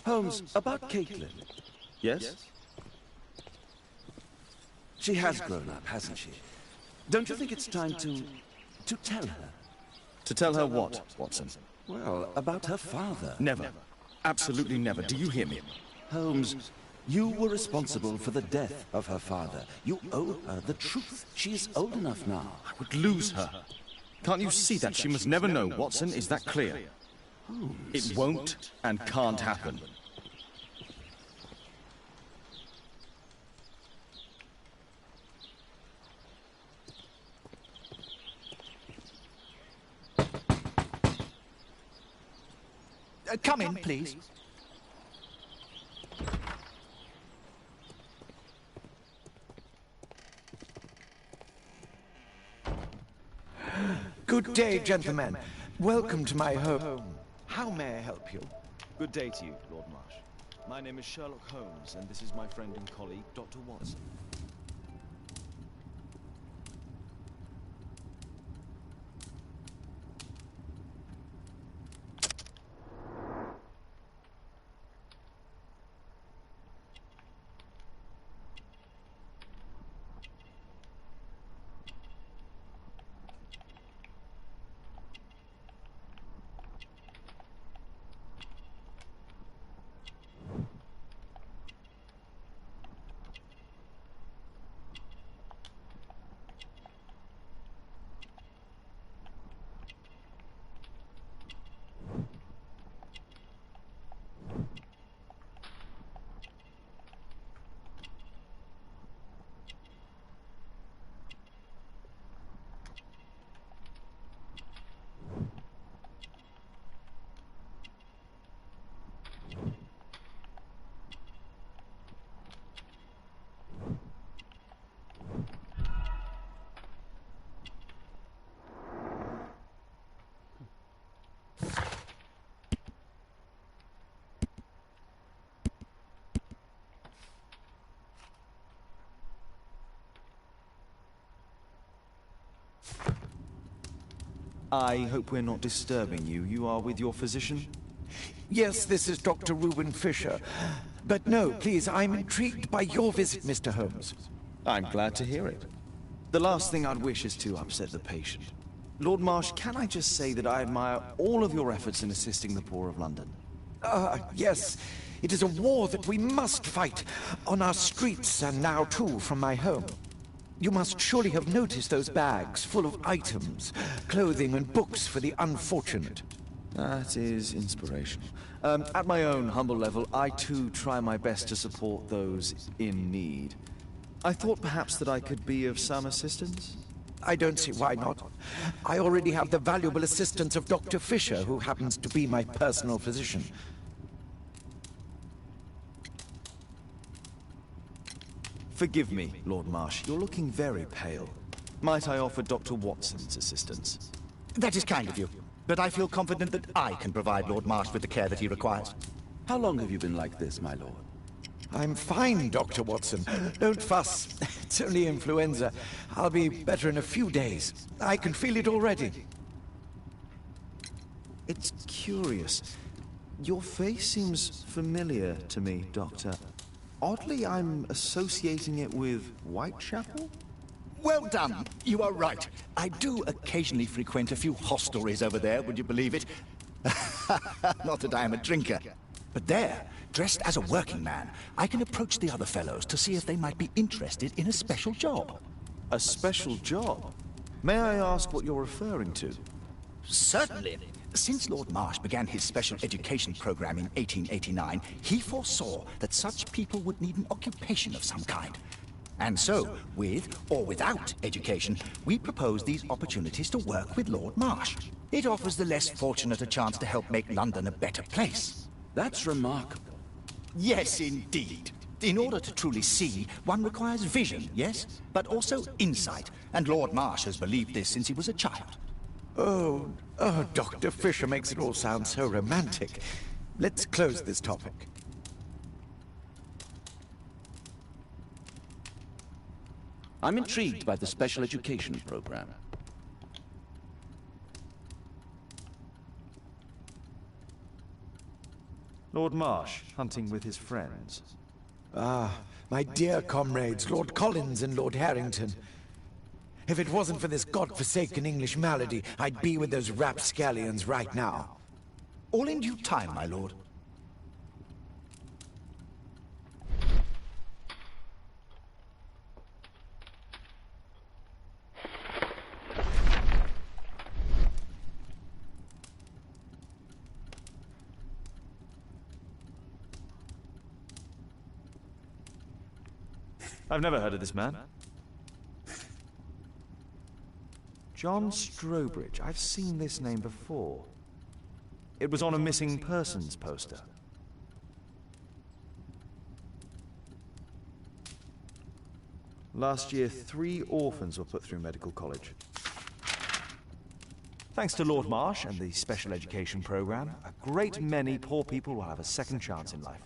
Holmes, about Caitlin. Yes? She has grown up, hasn't she? Don't you think it's time to tell her? To tell her what, Watson? Well, about her father. Never. Absolutely never. Do you hear me? Holmes, you were responsible for the death of her father. You owe her the truth. She is old enough now. I would lose her. Can't you see that? She must never know, Watson. Is that clear? It won't and can't happen. Come in, please. Good day, gentlemen. Welcome to my home. How may I help you? Good day to you, Lord Marsh. My name is Sherlock Holmes, and this is my friend and colleague, Dr. Watson. I hope we're not disturbing you. You are with your physician? Yes, this is Dr. Reuben Fisher. But no, please, I'm intrigued by your visit, Mr. Holmes. I'm glad to hear it. The last thing I'd wish is to upset the patient. Lord Marsh, can I just say that I admire all of your efforts in assisting the poor of London? Yes. It is a war that we must fight on our streets and now, too, from my home. You must surely have noticed those bags full of items, clothing and books for the unfortunate. That is inspirational. At my own humble level, I too try my best to support those in need. I thought perhaps that I could be of some assistance. I don't see why not. I already have the valuable assistance of Dr. Fisher, who happens to be my personal physician. Forgive me, Lord Marsh. You're looking very pale. Might I offer Dr. Watson's assistance? That is kind of you, but I feel confident that I can provide Lord Marsh with the care that he requires. How long have you been like this, my lord? I'm fine, Dr. Watson. Don't fuss. It's only influenza. I'll be better in a few days. I can feel it already. It's curious. Your face seems familiar to me, Doctor. Oddly, I'm associating it with Whitechapel? Well done. You are right. I do occasionally frequent a few hostelries over there, would you believe it? Not that I am a drinker. But there, dressed as a working man, I can approach the other fellows to see if they might be interested in a special job. A special job? May I ask what you're referring to? Certainly. Since Lord Marsh began his special education program in 1889, he foresaw that such people would need an occupation of some kind. And so, with or without education, we propose these opportunities to work with Lord Marsh. It offers the less fortunate a chance to help make London a better place. That's remarkable. Yes, indeed. In order to truly see, one requires vision, yes? But also insight. And Lord Marsh has believed this since he was a child. Oh, Dr. Fisher makes it all sound so romantic. Let's close this topic. I'm intrigued by the special education program. Lord Marsh, hunting with his friends. Ah, my dear comrades, Lord Collins and Lord Harrington. If it wasn't for this godforsaken English malady, I'd be with those rapscallions right now. All in due time, my lord. I've never heard of this man. John Strobridge. I've seen this name before. It was on a missing persons poster. Last year, 3 orphans were put through medical college. Thanks to Lord Marsh and the special education program, a great many poor people will have a second chance in life.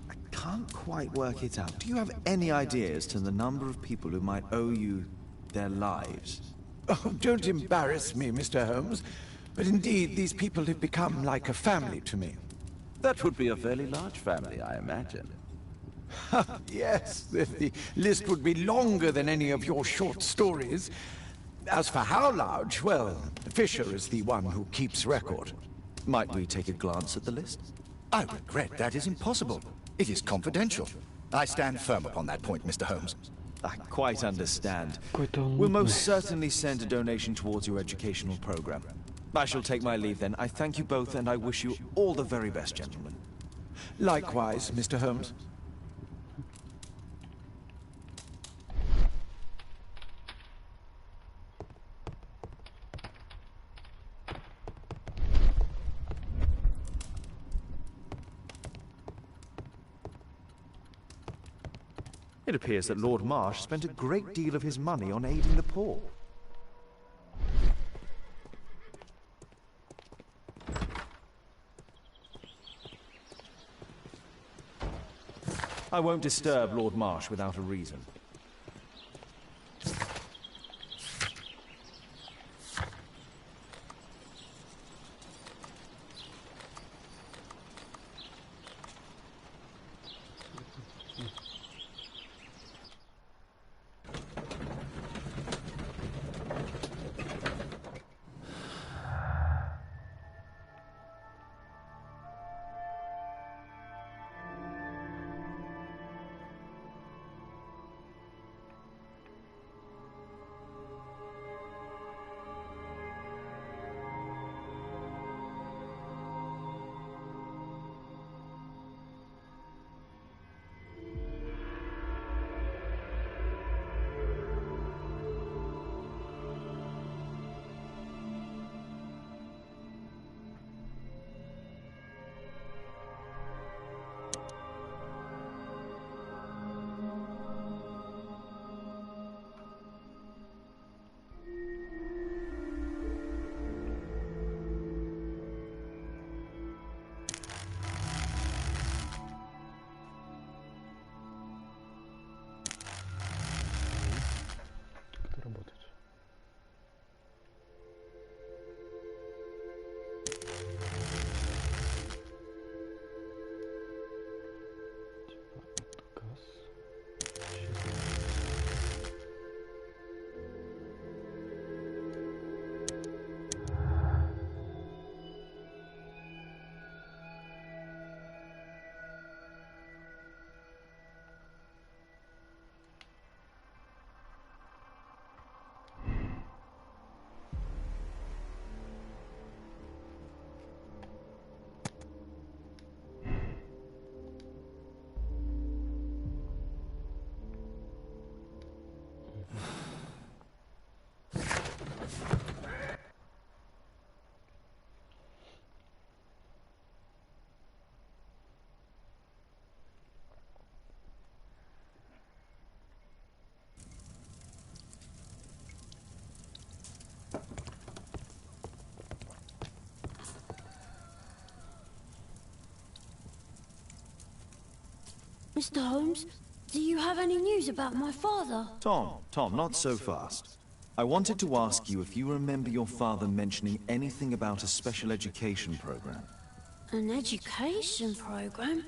I can't quite work it out. Do you have any idea as to the number of people who might owe you their lives? Oh, don't embarrass me, Mr. Holmes. But indeed, these people have become like a family to me. That would be a fairly large family, I imagine. Yes, the list would be longer than any of your short stories. As for how large, well, Fisher is the one who keeps record. Might we take a glance at the list? I regret that is impossible. It is confidential. I stand firm upon that point, Mr. Holmes. I quite understand. We'll most certainly send a donation towards your educational program. I shall take my leave then. I thank you both and I wish you all the very best, gentlemen. Likewise, Mr. Holmes. It appears that Lord Marsh spent a great deal of his money on aiding the poor. I won't disturb Lord Marsh without a reason. Mr. Holmes, do you have any news about my father? Tom, not so fast. I wanted to ask you if you remember your father mentioning anything about a special education program. An education program?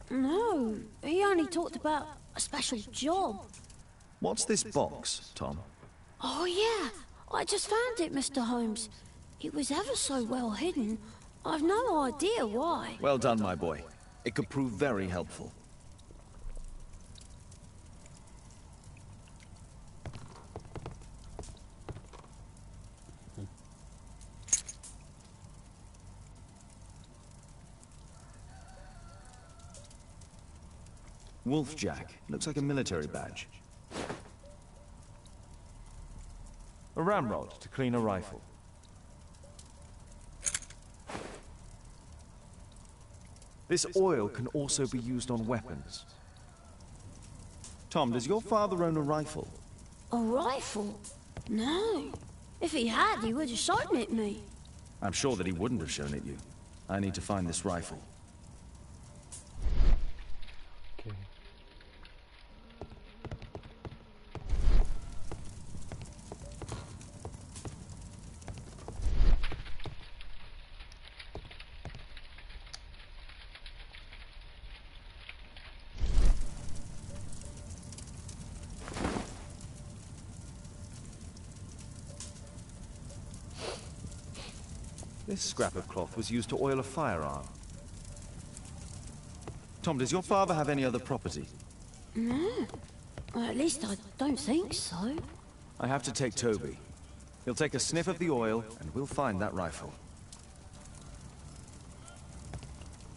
No, he only talked about a special job. What's this box, Tom? Oh yeah, I just found it, Mr. Holmes. It was ever so well hidden. I've no idea why. Well done, my boy. It could prove very helpful. Wolfjack. Looks like a military badge. A ramrod to clean a rifle. This oil can also be used on weapons. Tom, does your father own a rifle? A rifle? No. If he had, he would have shown it me. I'm sure that he wouldn't have shown it you. I need to find this rifle. Okay. This scrap of cloth was used to oil a firearm. Tom, does your father have any other property? No. Well, at least I don't think so. I have to take Toby. He'll take a sniff of the oil, and we'll find that rifle.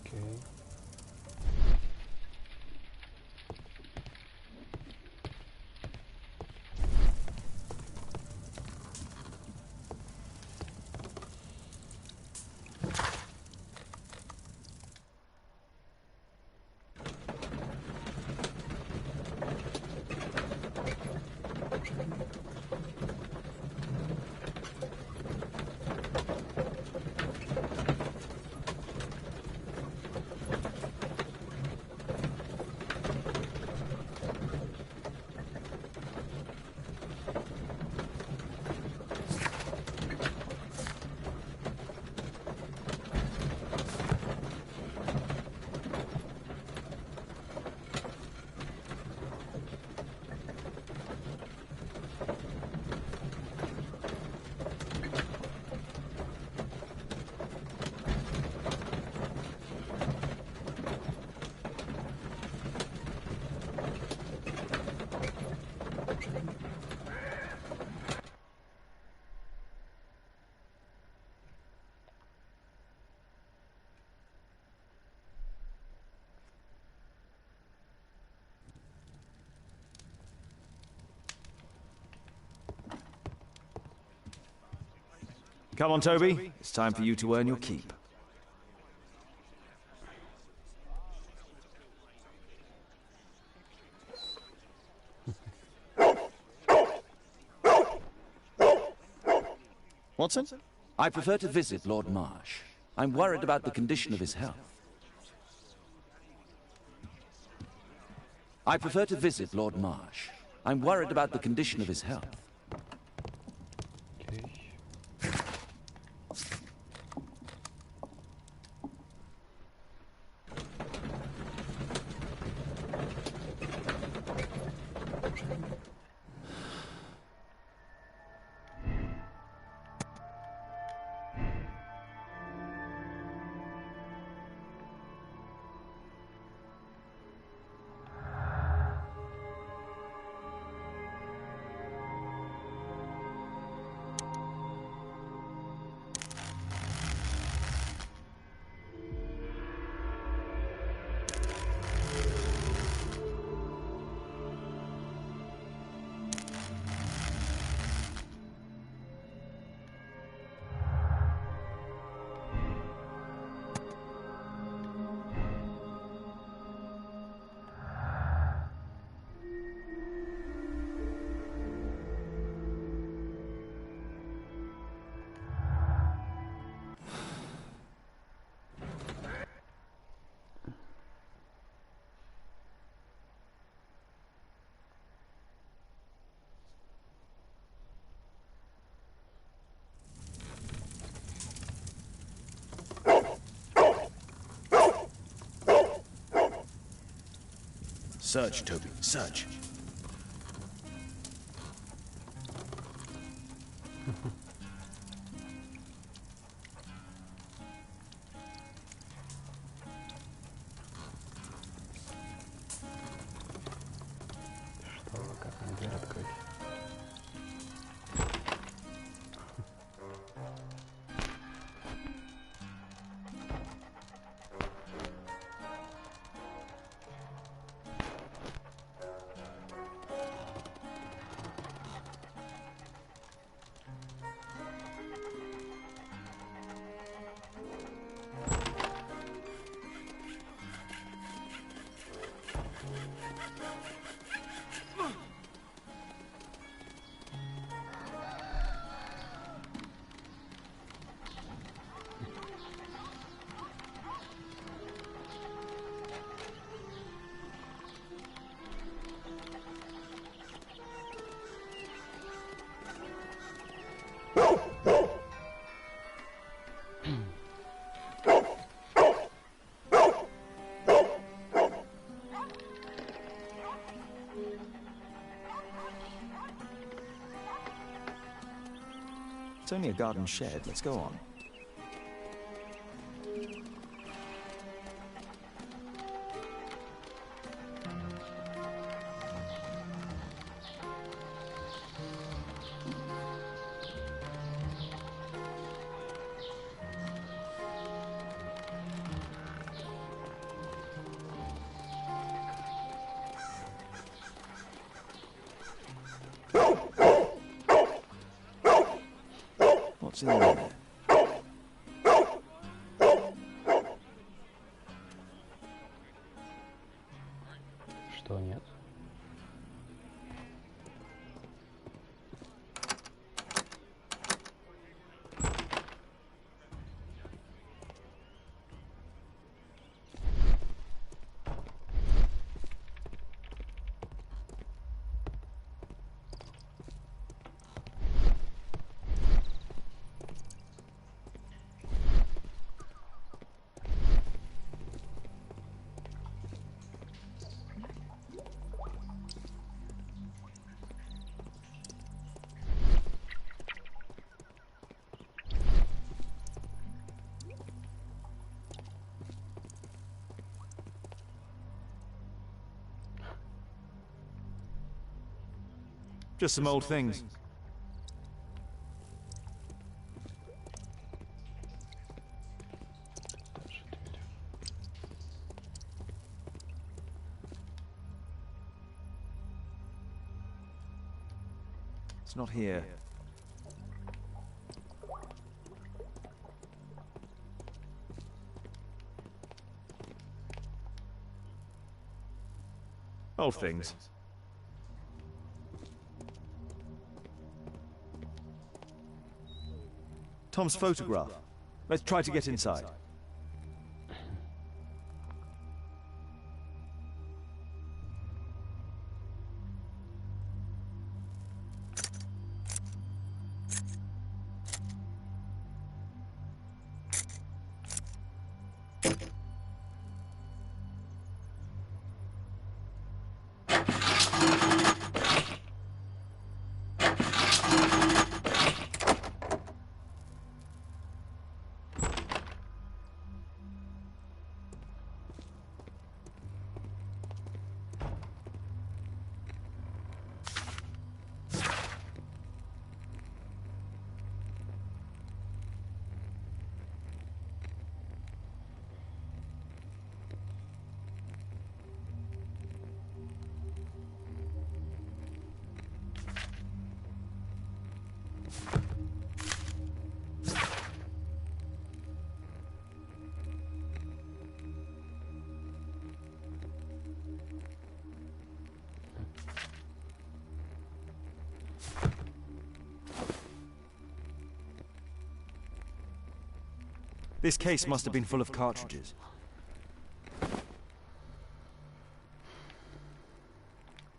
Okay. Come on, Toby. It's time for you to earn your keep. Watson? I prefer to visit Lord Marsh. I'm worried about the condition of his health. I prefer to visit Lord Marsh. I'm worried about the condition of his health. Okay. Search, Toby, search. Что, как мне дверь открыть? It's only a garden shed. Let's go on. What's in there? Что нет? Just some old things. It's not here. Old things. Tom's photograph. Let's try to get inside. This case must have been full of cartridges.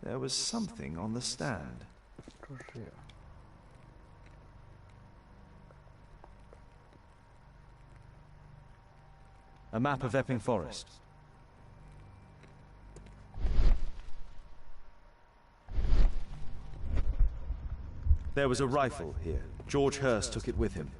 There was something on the stand. Оружие. A map of Epping Forest. There was a rifle here. George Hurst took it with him.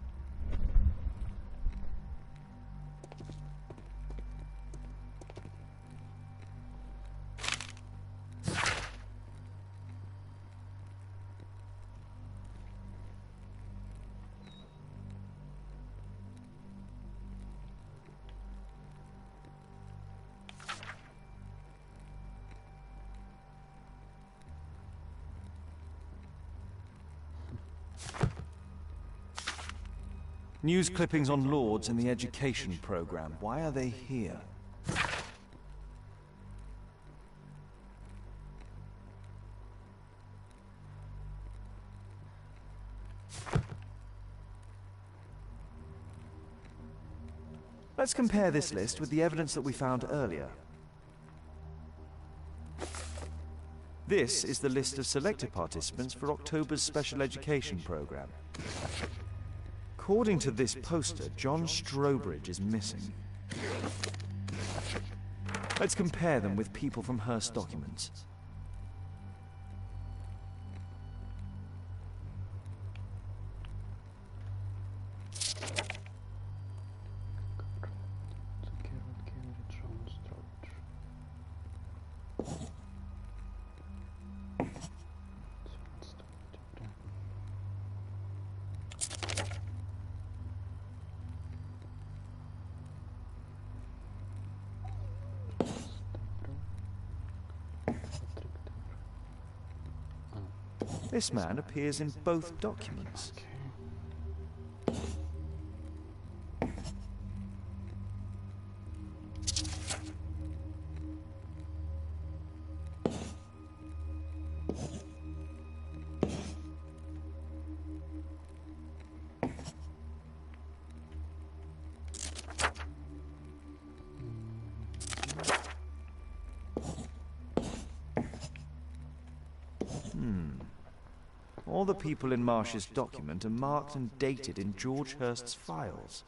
News clippings on Lords and the education program. Why are they here? Let's compare this list with the evidence that we found earlier. This is the list of selected participants for October's special education program. According to this poster, John Strobridge is missing. Let's compare them with people from Hearst documents. This man appears in both documents. All the people in Marsh's document are marked and dated in George Hurst's files.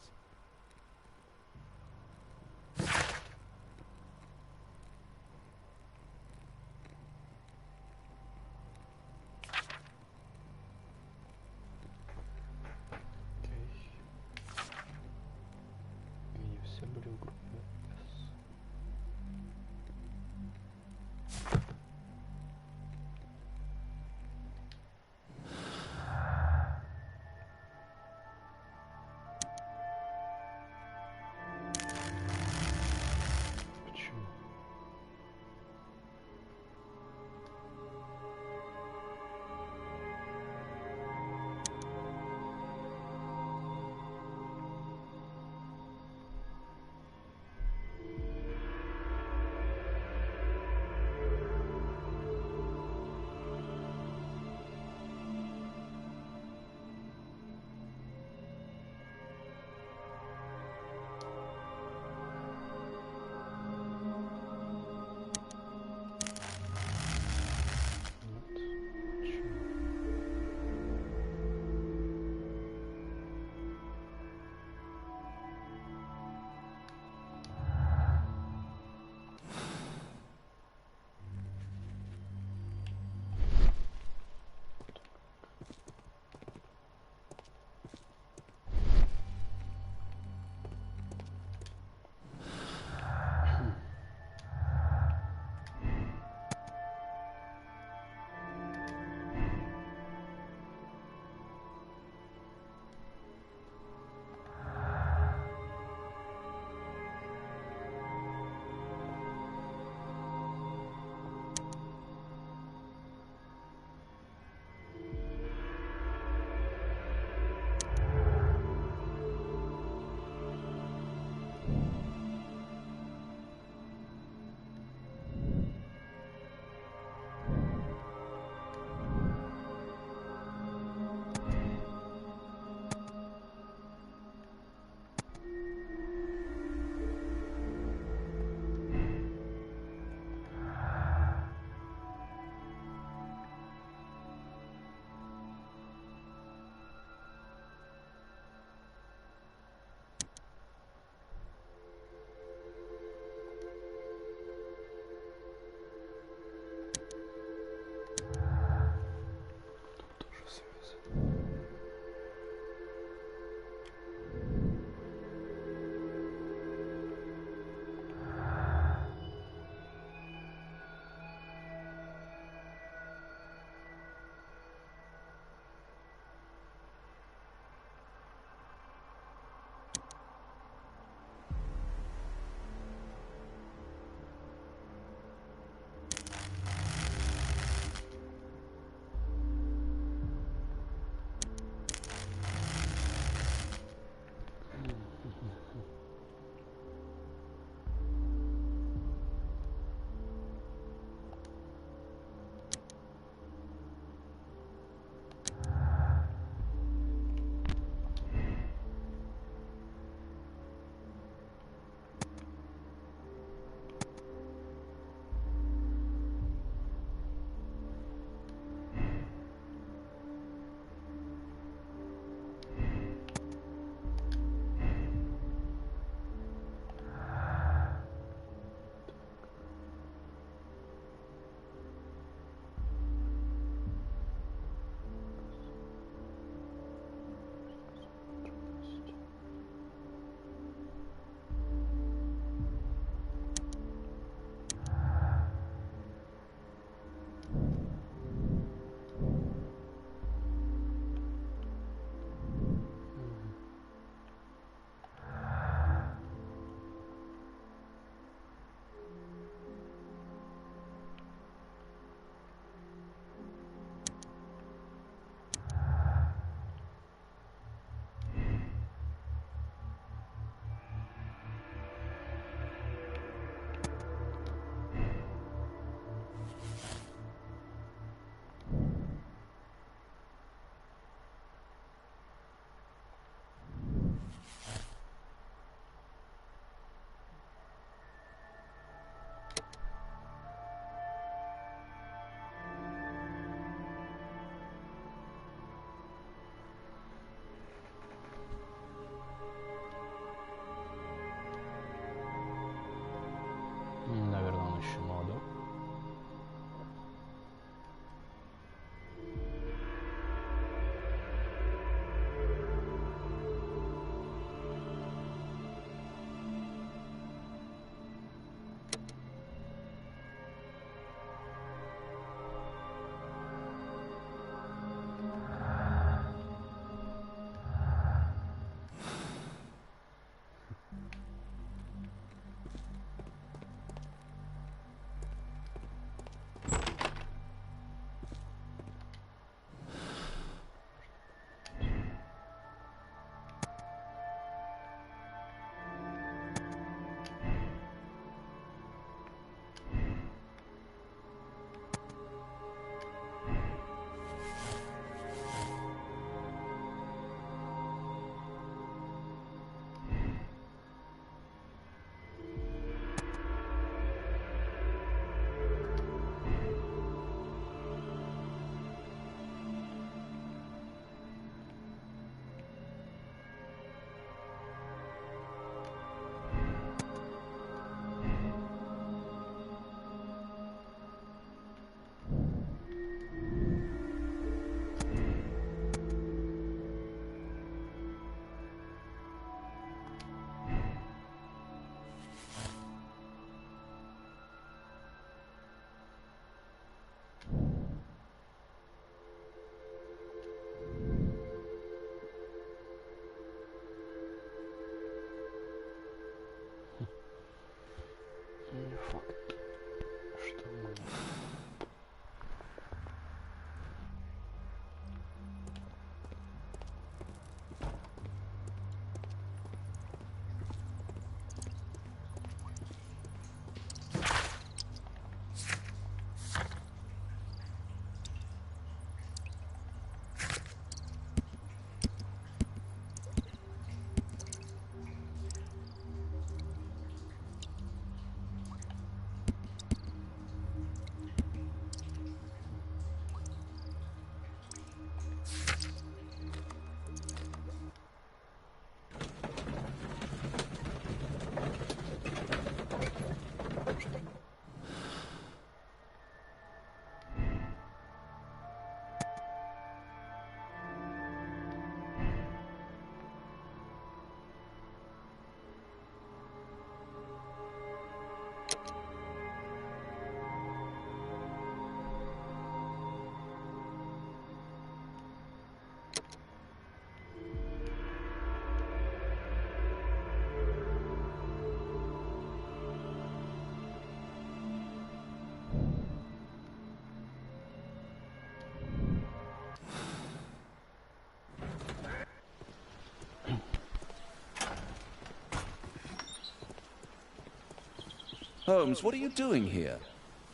Holmes, what are you doing here?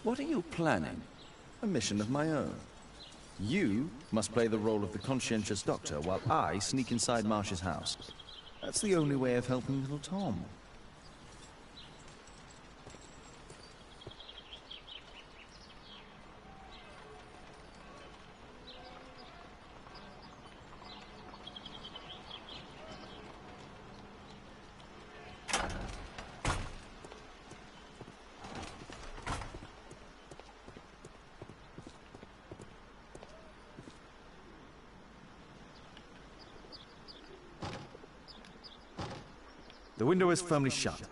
What are you planning? A mission of my own. You must play the role of the conscientious doctor while I sneak inside Marsh's house. That's the only way of helping little Tom. The window is firmly shut.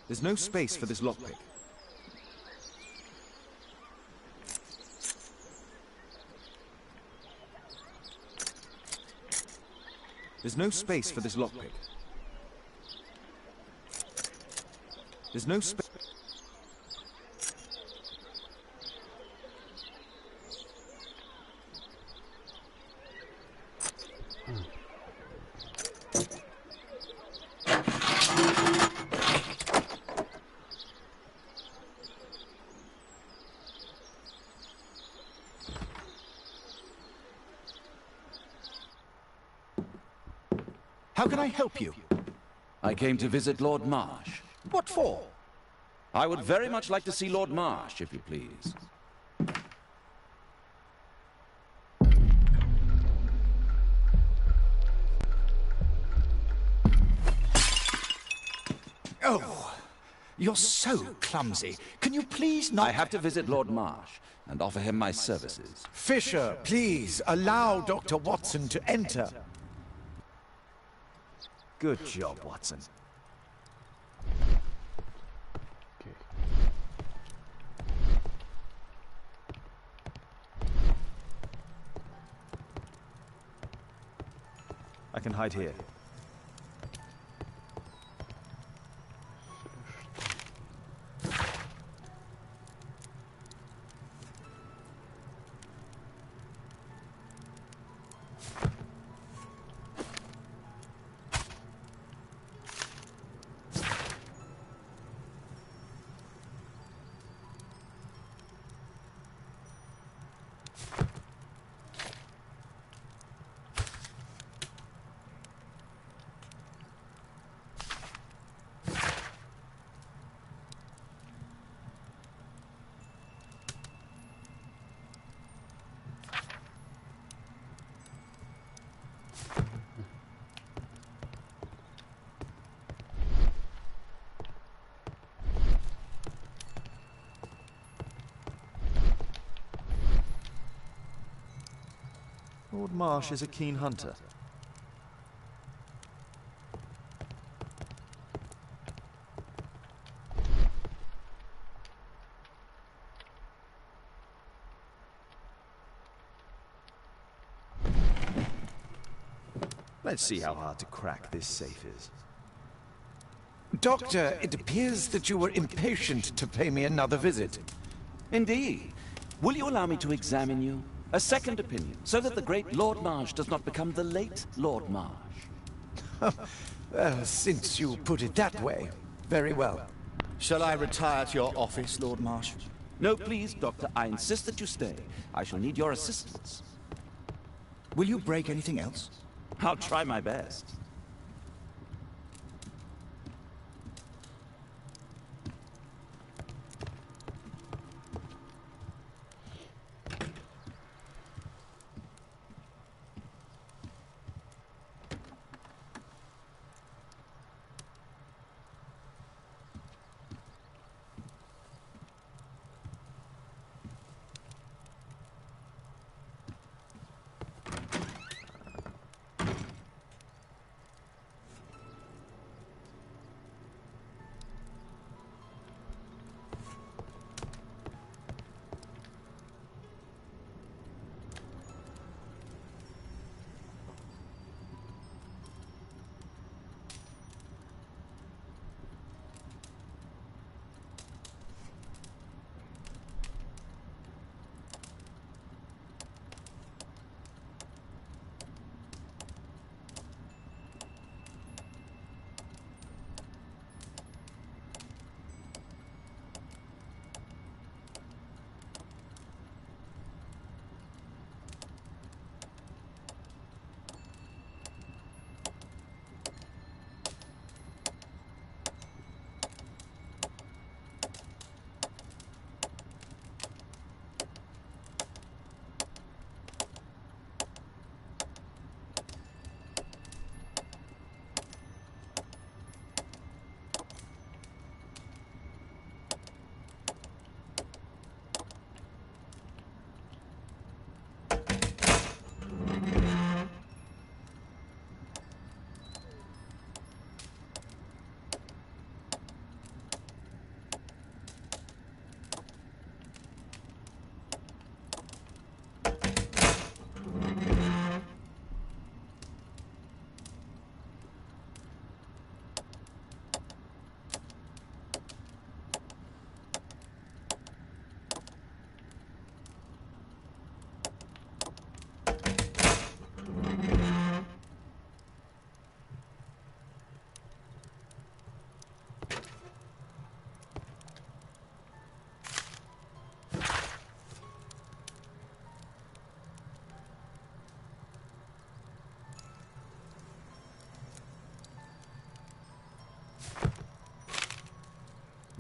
There's no space for this lockpick. There's no space for this lockpick. There's no space. How can I help you? I came to visit Lord Marsh. What for? I would very much like to see Lord Marsh, if you please. Oh, you're so clumsy. Can you please not... I have to visit Lord Marsh and offer him my services. Fisher, please allow Dr. Watson to enter. Good job, Watson. Окей. I can hide here. Lord Marsh is a keen hunter. Let's see how hard to crack this safe is. Doctor, it appears that you were impatient to pay me another visit. Indeed. Will you allow me to examine you? A second opinion, so that the great Lord Marsh does not become the late Lord Marsh. Well, since you put it that way, very well. Shall I retire to your office, Lord Marsh? No, please, Doctor. I insist that you stay. I shall need your assistance. Will you break anything else? I'll try my best.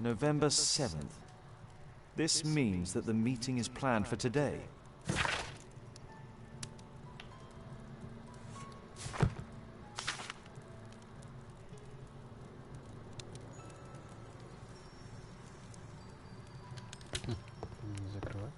November 7th. This means that the meeting is planned for today. Закрывай.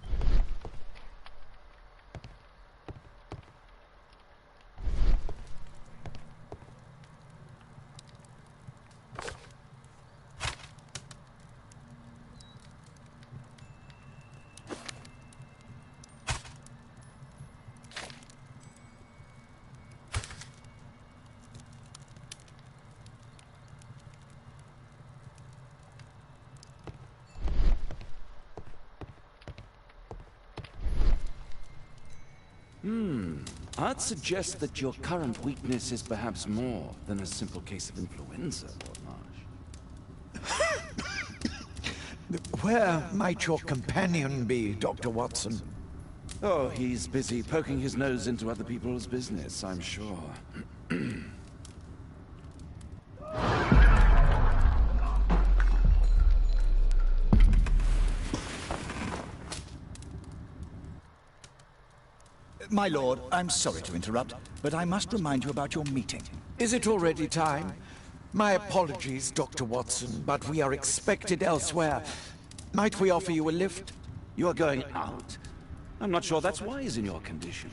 I'd suggest that your current weakness is perhaps more than a simple case of influenza, Lord Marsh. Where might your companion be, Dr. Watson? Oh, he's busy poking his nose into other people's business, I'm sure. My lord, I'm sorry to interrupt, but I must remind you about your meeting. Is it already time? My apologies, Dr. Watson, but we are expected elsewhere. Might we offer you a lift? You are going out? I'm not sure that's wise in your condition.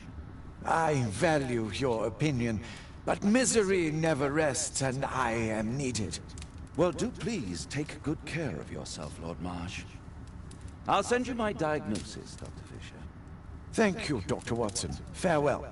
I value your opinion, but misery never rests, and I am needed. Well, do please take good care of yourself, Lord Marsh. I'll send you my diagnosis, Dr. Fisher. Thank you, Dr. Watson. Farewell.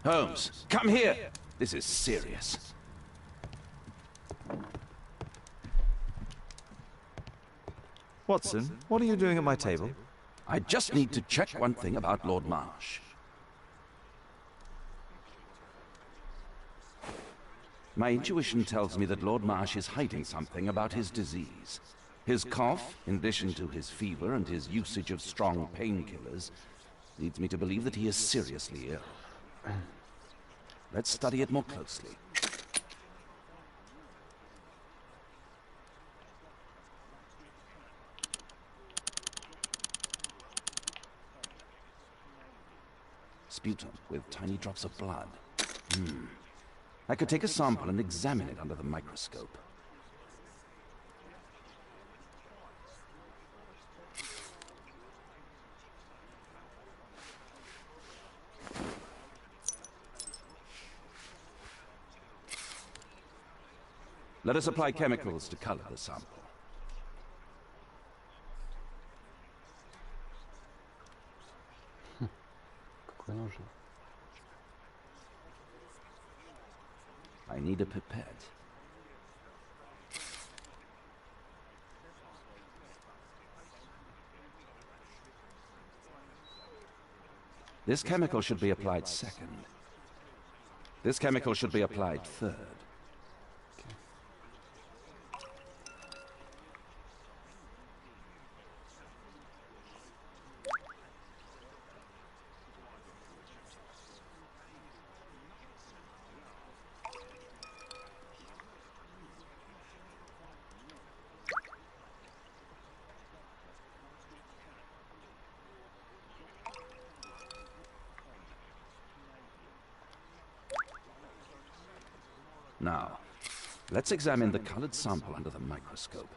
Holmes, come here! This is serious. Watson, what are you doing at my table? I just need to check one thing about Lord Marsh. My intuition tells me that Lord Marsh is hiding something about his disease. His cough, in addition to his fever and his usage of strong painkillers, leads me to believe that he is seriously ill. Let's study it more closely. Sputum with tiny drops of blood. I could take a sample and examine it under the microscope. Let us apply chemicals to color the sample. Какой нужен? I need a pipette. This chemical should be applied second. This chemical should be applied third. Now, let's examine the colored sample under the microscope.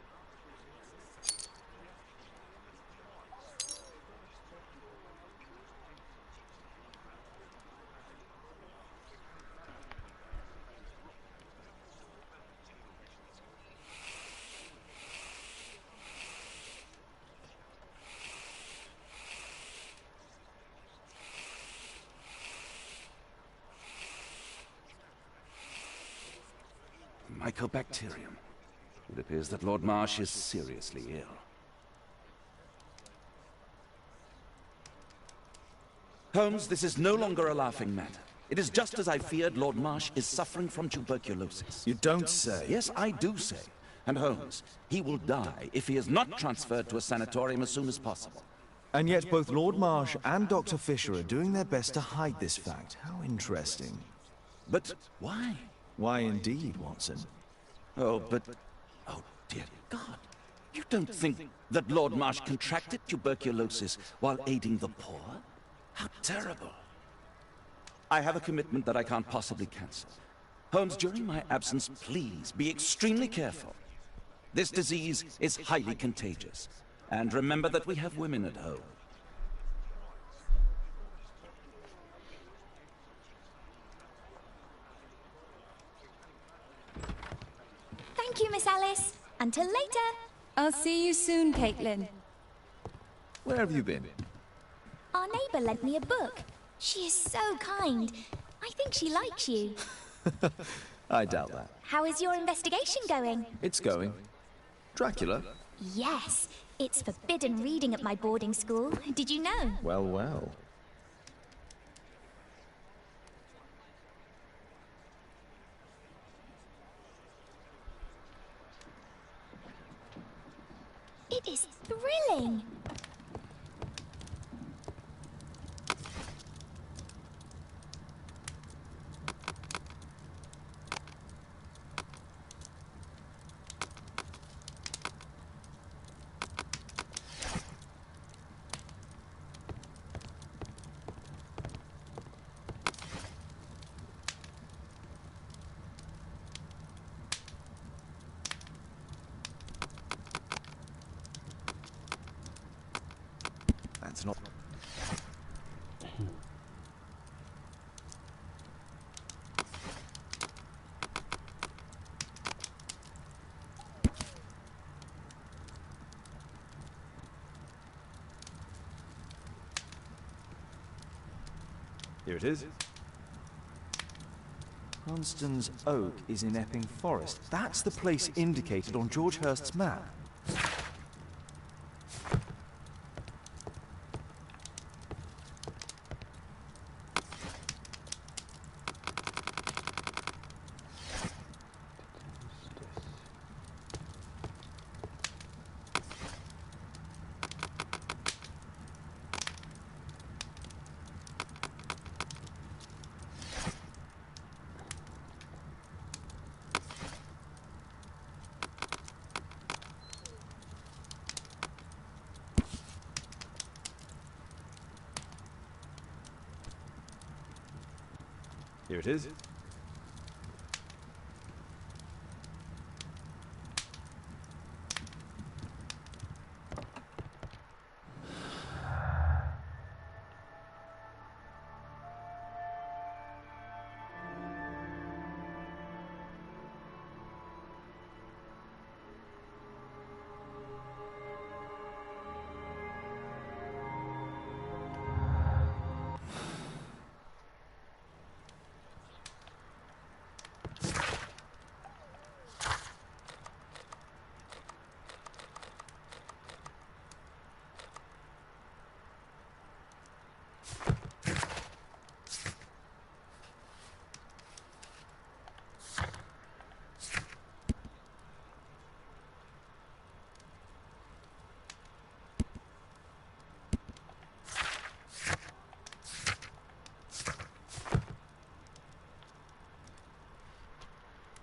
Mycobacterium. It appears that Lord Marsh is seriously ill. Holmes, this is no longer a laughing matter. It is just as I feared. Lord Marsh is suffering from tuberculosis. You don't say. Yes, I do say. And Holmes, he will die if he is not transferred to a sanatorium as soon as possible. And yet both Lord Marsh and Dr. Fisher are doing their best to hide this fact. How interesting. But why? Why indeed, Watson? Oh, but... Oh, dear God. You don't think that Lord Marsh contracted tuberculosis while aiding the poor? How terrible. I have a commitment that I can't possibly cancel. Holmes, during my absence, please be extremely careful. This disease is highly contagious. And remember that we have women at home. Thank you, Miss Alice. Until later. I'll see you soon, Caitlin. Where have you been? Our neighbour lent me a book. She is so kind. I think she likes you. I doubt that. How is your investigation going? It's going. Dracula? Yes. It's forbidden reading at my boarding school. Did you know? Well, well. It is thrilling. That's not... Here it is. Hunstan's Oak is in Epping Forest. That's the place indicated on George Hurst's map. Here it is.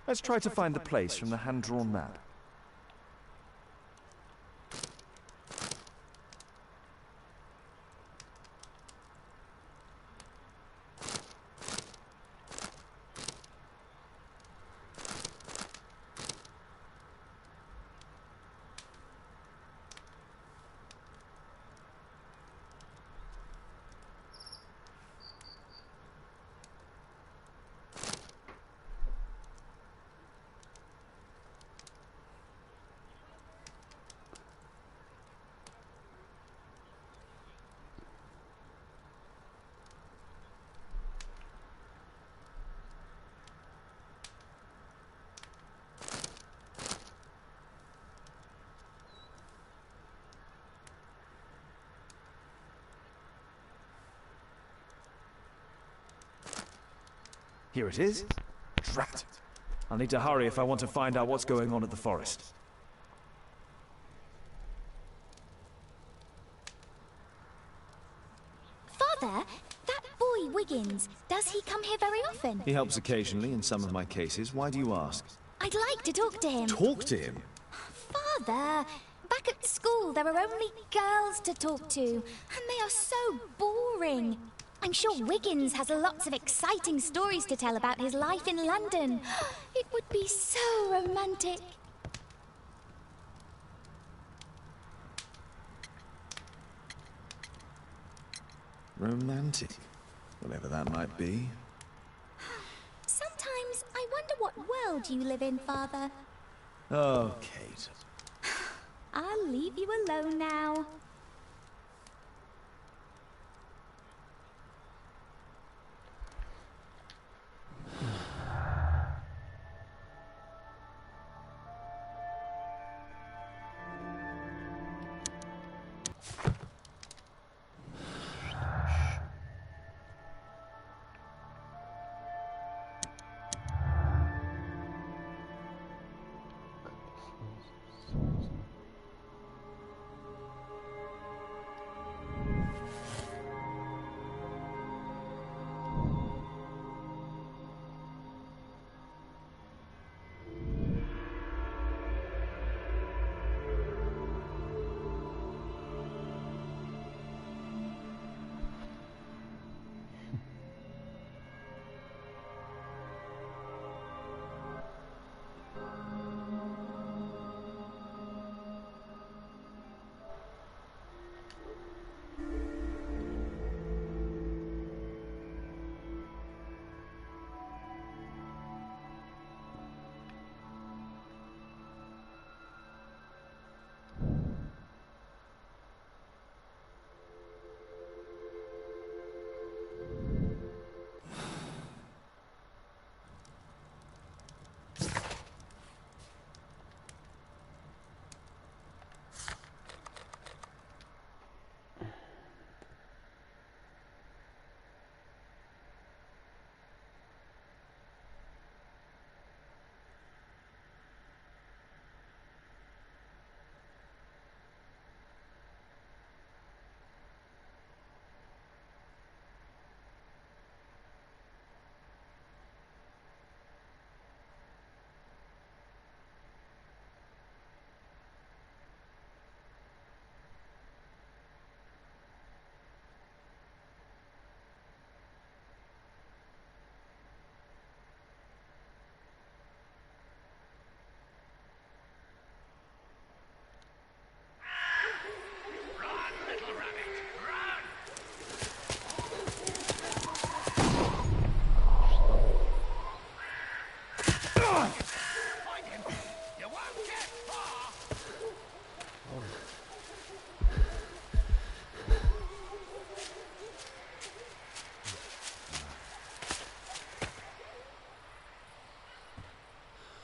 Let's try to find the place from the hand-drawn map. Here it is. Drat. I'll need to hurry if I want to find out what's going on at the forest. Father, that boy Wiggins, does he come here very often? He helps occasionally in some of my cases. Why do you ask? I'd like to talk to him. Talk to him? Father, back at school there are only girls to talk to, and they are so boring. I'm sure Wiggins has lots of exciting stories to tell about his life in London. It would be so romantic. Romantic? Whatever that might be. Sometimes I wonder what world you live in, Father. Oh, Kate. I'll leave you alone now.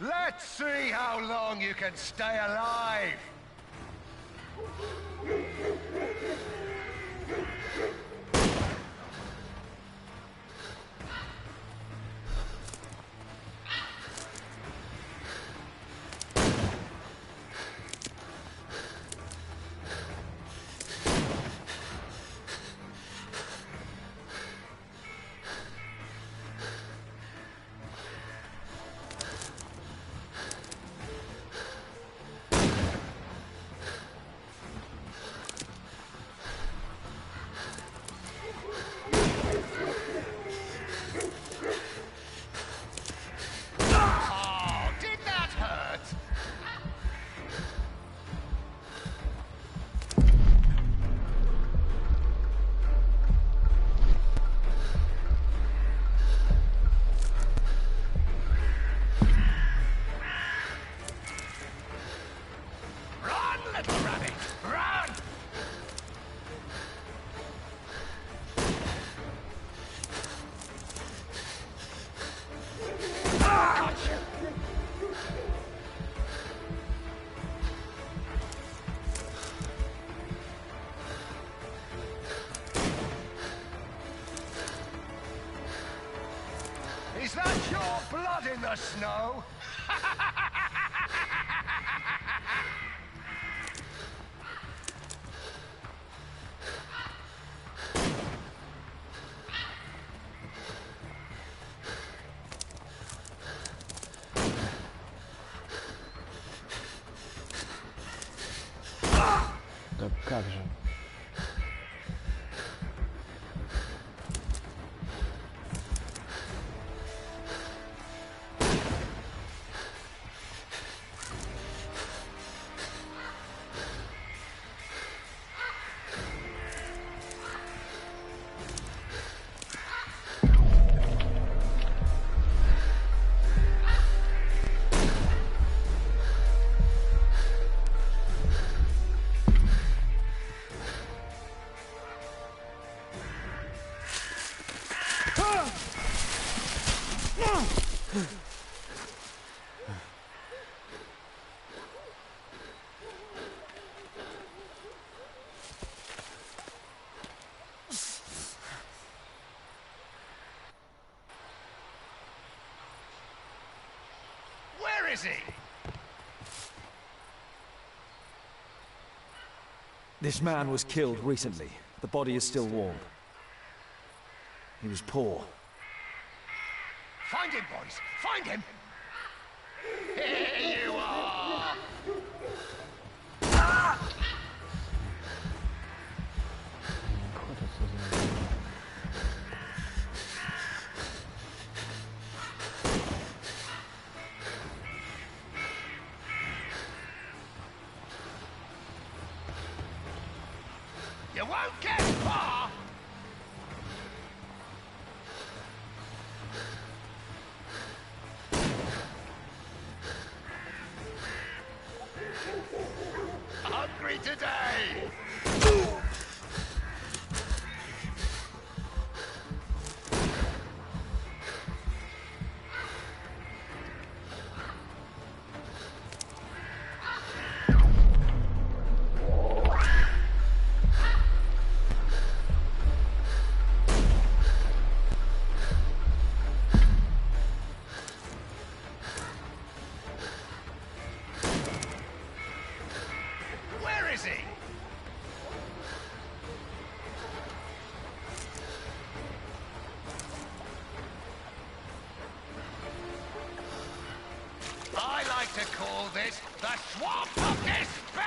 Let's see how long you can stay alive! Is that your blood in the snow? Да как же? Where is he? This man was killed recently. The body is still warm. He was poor. Find him, boys! Find him! Here you are! You won't get far! Hungry today! Where is he? I like to call this the Swamp of Despair!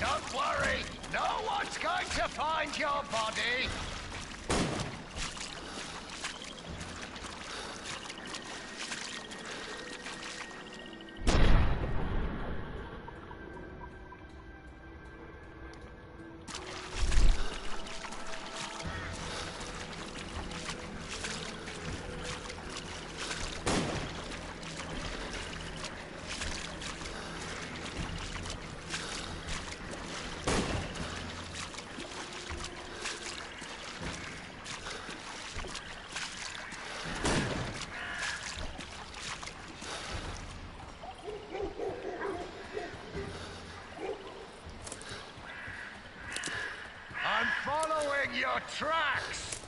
Don't worry, no one's going to find your body. I'm following your tracks.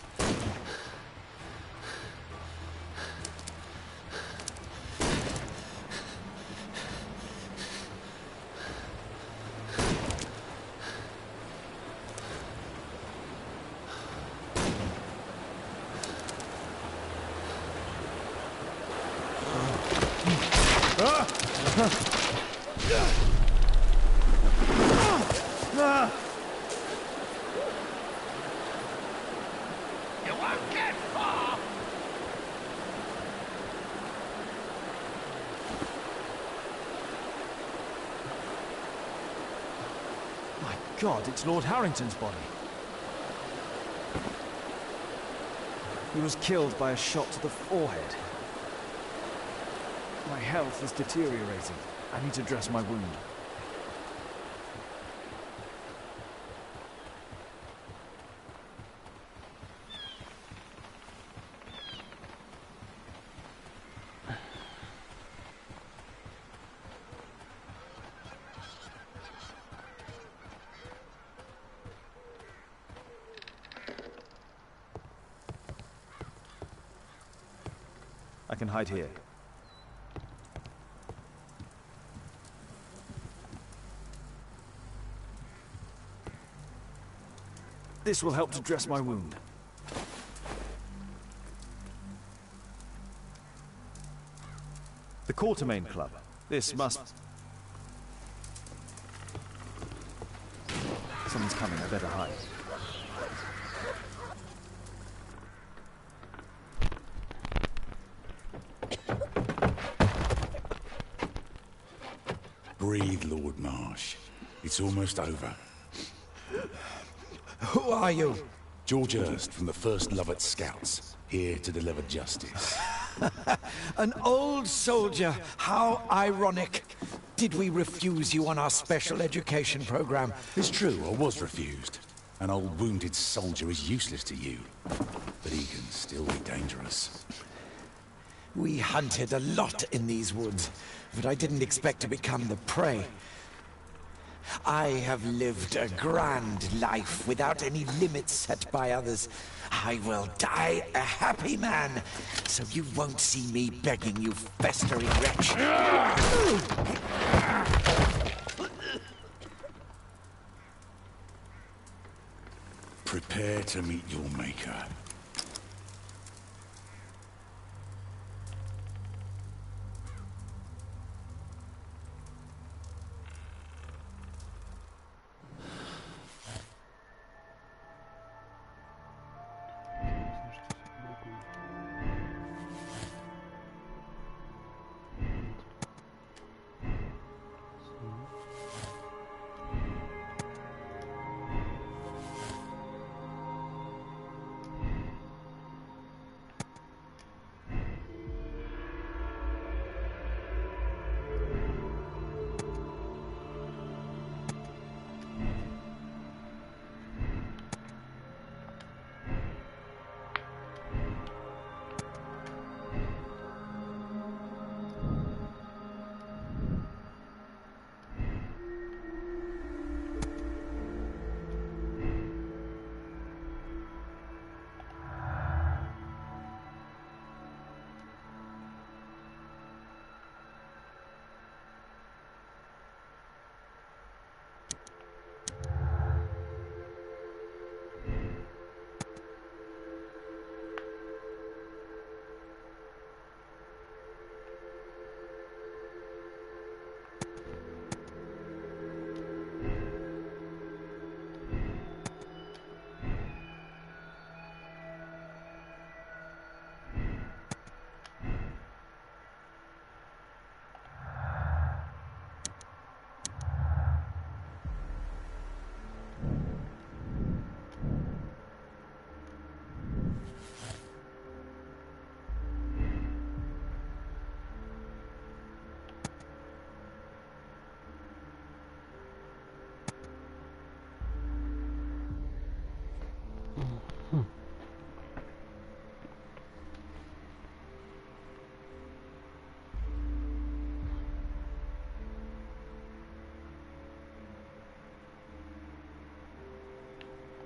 You won't get far! My God, it's Lord Harrington's body. He was killed by a shot to the forehead. My health is deteriorating. I need to dress my wound. I can hide here. This will help to dress my wound. The Quartermain Club. This must... Someone's coming, I better hide. Breathe, Lord Marsh. It's almost over. Who are you? George Hurst from the 1st Lovett Scouts, here to deliver justice. An old soldier. How ironic. Did we refuse you on our special education program? It's true, I was refused. An old wounded soldier is useless to you, but he can still be dangerous. We hunted a lot in these woods, but I didn't expect to become the prey. I have lived a grand life without any limits set by others. I will die a happy man, so you won't see me begging, you festering wretch. Prepare to meet your maker.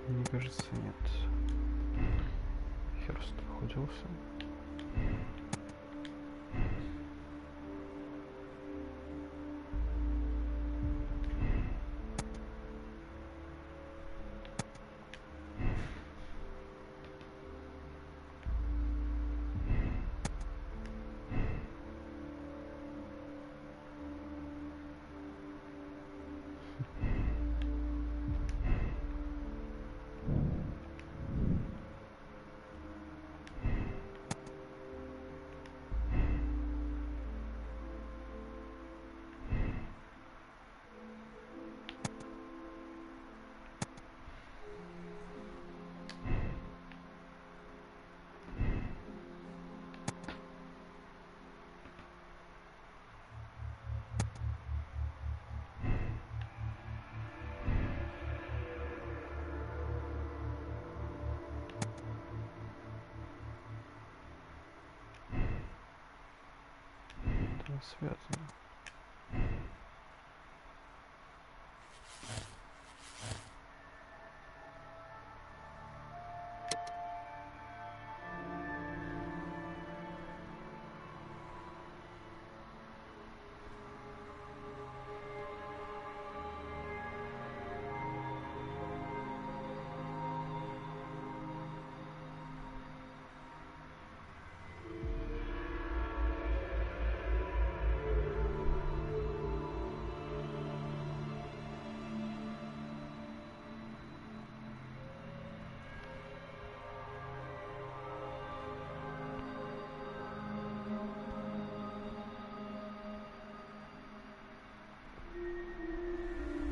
Мне кажется, нет. Херст охотился. связано.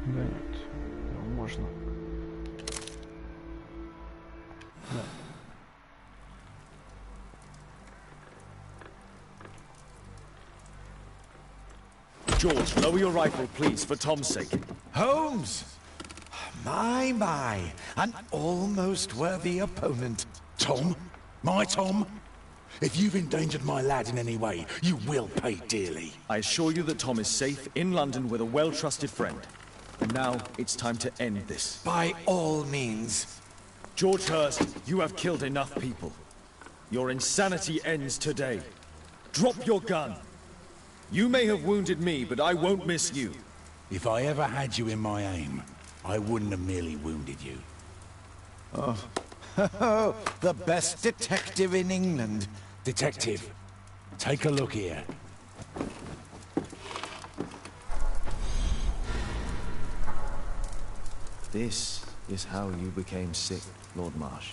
Да нет, его можно. Да. George, lower your rifle, please, for Tom's sake. Holmes! My, an almost worthy opponent. Tom? My Tom? If you've endangered my lad in any way, you will pay dearly. I assure you that Tom is safe in London with a well-trusted friend. And now it's time to end this. By all means. George Hurst, you have killed enough people. Your insanity ends today. Drop your gun. You may have wounded me, but I won't miss you. If I ever had you in my aim, I wouldn't have merely wounded you. Oh, the best detective in England. Detective, take a look here. This is how you became sick, Lord Marsh.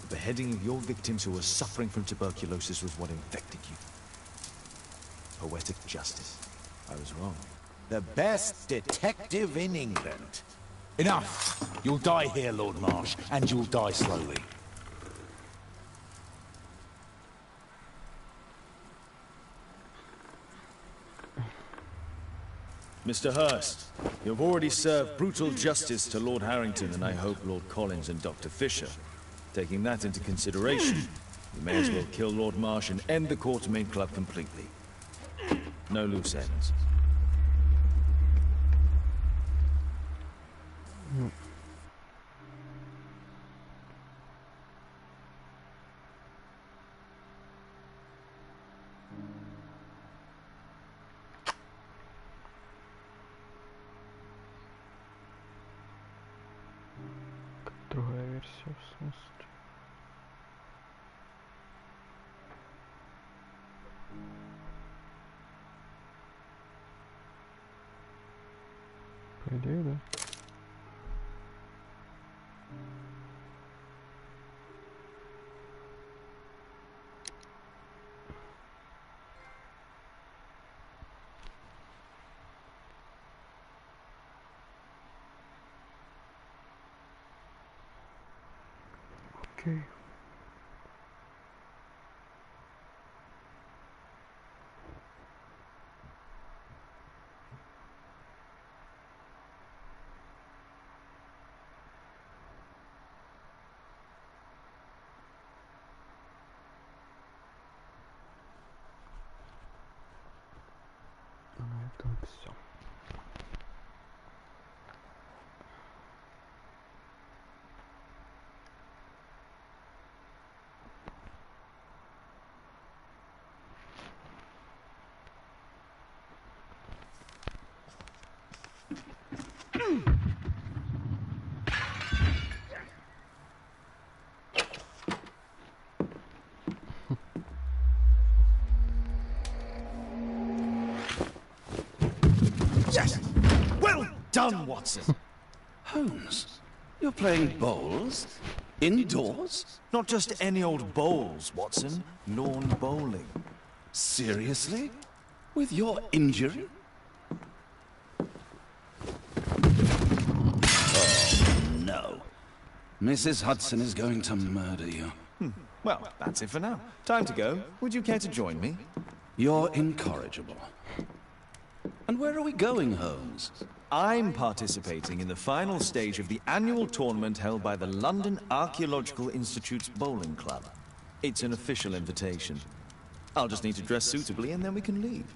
The beheading of your victims who were suffering from tuberculosis was what infected you. Poetic justice. I was wrong. The best detective in England. Enough! You'll die here, Lord Marsh, and you'll die slowly. Mr. Hurst, you have already served brutal justice to Lord Harrington and I hope Lord Collins and Dr. Fisher. Taking that into consideration, you may as well kill Lord Marsh and end the Quartermain Club completely. No loose ends. Другая версия, в смысле. По идее, да. Окей. На этом все. Yes! Well done, Watson! Holmes, you're playing bowls? Indoors? Not just any old bowls, Watson. Lawn bowling. Seriously? With your injury? Oh, no. Mrs. Hudson is going to murder you. Well, that's it for now. Time to go. Would you care to join me? You're incorrigible. And where are we going, Holmes? I'm participating in the final stage of the annual tournament held by the London Archaeological Institute's bowling club. It's an official invitation. I'll just need to dress suitably and then we can leave.